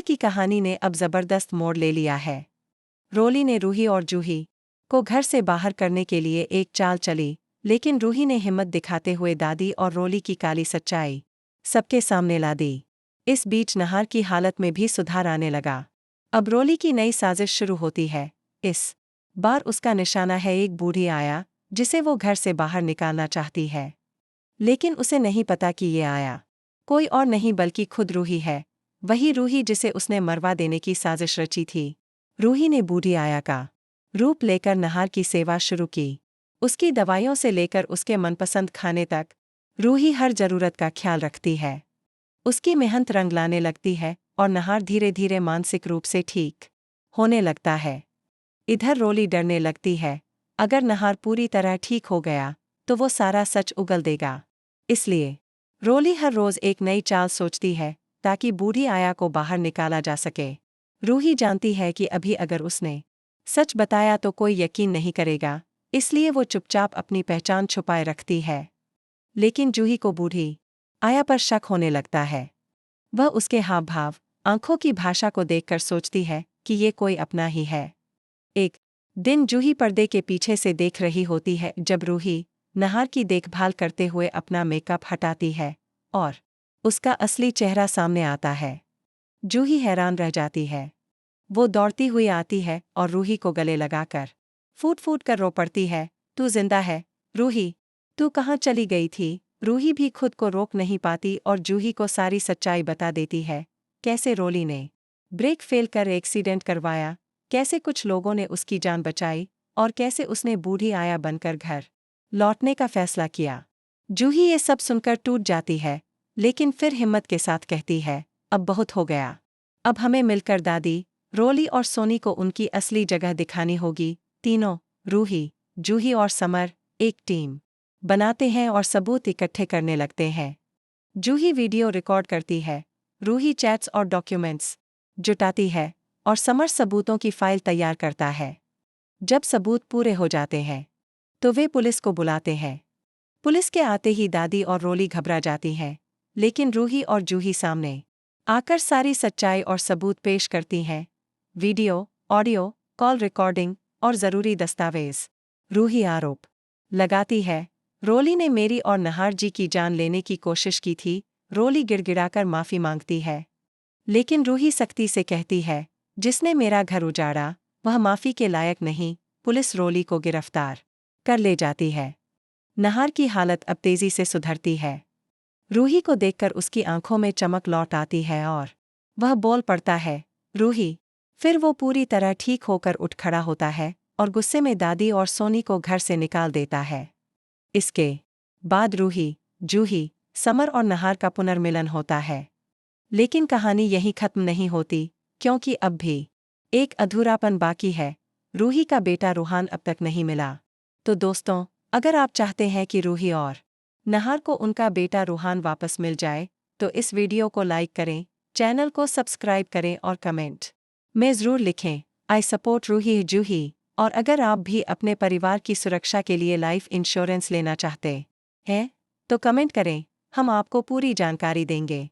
की कहानी ने अब जबरदस्त मोड़ ले लिया है। रोली ने रूही और जूही को घर से बाहर करने के लिए एक चाल चली, लेकिन रूही ने हिम्मत दिखाते हुए दादी और रोली की काली सच्चाई सबके सामने ला दी। इस बीच नहार की हालत में भी सुधार आने लगा। अब रोली की नई साजिश शुरू होती है। इस बार उसका निशाना है एक बूढ़ी आया जिसे वो घर से बाहर निकालना चाहती है। लेकिन उसे नहीं पता कि ये आया कोई और नहीं बल्कि खुद रूही है, वही रूही जिसे उसने मरवा देने की साजिश रची थी। रूही ने बूढ़ी आया का रूप लेकर नहार की सेवा शुरू की। उसकी दवाइयों से लेकर उसके मनपसंद खाने तक रूही हर जरूरत का ख्याल रखती है। उसकी मेहनत रंग लाने लगती है और नहार धीरे धीरे मानसिक रूप से ठीक होने लगता है। इधर रोली डरने लगती है, अगर नहार पूरी तरह ठीक हो गया तो वो सारा सच उगल देगा। इसलिए रोली हर रोज एक नई चाल सोचती है ताकि बूढ़ी आया को बाहर निकाला जा सके। रूही जानती है कि अभी अगर उसने सच बताया तो कोई यकीन नहीं करेगा, इसलिए वो चुपचाप अपनी पहचान छुपाए रखती है। लेकिन जूही को बूढ़ी आया पर शक होने लगता है। वह उसके हाव भाव, आंखों की भाषा को देखकर सोचती है कि ये कोई अपना ही है। एक दिन जूही पर्दे के पीछे से देख रही होती है जब रूही नहार की देखभाल करते हुए अपना मेकअप हटाती है और उसका असली चेहरा सामने आता है। जूही हैरान रह जाती है। वो दौड़ती हुई आती है और रूही को गले लगाकर फूट फूट कर रो पड़ती है, तू जिंदा है रूही, तू कहाँ चली गई थी। रूही भी खुद को रोक नहीं पाती और जूही को सारी सच्चाई बता देती है, कैसे रोली ने ब्रेक फेल कर एक्सीडेंट करवाया, कैसे कुछ लोगों ने उसकी जान बचाई और कैसे उसने बूढ़ी आया बनकर घर लौटने का फैसला किया। जूही ये सब सुनकर टूट जाती है, लेकिन फिर हिम्मत के साथ कहती है, अब बहुत हो गया। अब हमें मिलकर दादी, रोली और सोनी को उनकी असली जगह दिखानी होगी। तीनों, रूही, जूही और समर, एक टीम बनाते हैं और सबूत इकट्ठे करने लगते हैं। जूही वीडियो रिकॉर्ड करती है, रूही चैट्स और डॉक्यूमेंट्स जुटाती है और समर सबूतों की फाइल तैयार करता है। जब सबूत पूरे हो जाते हैं तो वे पुलिस को बुलाते हैं। पुलिस के आते ही दादी और रोली घबरा जाती हैं, लेकिन रूही और जूही सामने आकर सारी सच्चाई और सबूत पेश करती हैं। वीडियो, ऑडियो, कॉल रिकॉर्डिंग और ज़रूरी दस्तावेज। रूही आरोप लगाती है, रोली ने मेरी और नहार जी की जान लेने की कोशिश की थी। रोली गिड़गिड़ाकर माफ़ी मांगती है, लेकिन रूही सख्ती से कहती है, जिसने मेरा घर उजाड़ा वह माफ़ी के लायक नहीं। पुलिस रोली को गिरफ्तार कर ले जाती है। नहार की हालत अब तेजी से सुधरती है। रूही को देखकर उसकी आंखों में चमक लौट आती है और वह बोल पड़ता है, रूही। फिर वो पूरी तरह ठीक होकर उठ खड़ा होता है और गुस्से में दादी और सोनी को घर से निकाल देता है। इसके बाद रूही, जूही, समर और नहार का पुनर्मिलन होता है। लेकिन कहानी यहीं खत्म नहीं होती, क्योंकि अब भी एक अधूरापन बाकी है। रूही का बेटा रूहान अब तक नहीं मिला। तो दोस्तों, अगर आप चाहते हैं कि रूही और नहार को उनका बेटा रूहान वापस मिल जाए, तो इस वीडियो को लाइक करें, चैनल को सब्सक्राइब करें और कमेंट में ज़रूर लिखें, आई सपोर्ट रूही जूही। और अगर आप भी अपने परिवार की सुरक्षा के लिए लाइफ इंश्योरेंस लेना चाहते हैं, तो कमेंट करें, हम आपको पूरी जानकारी देंगे।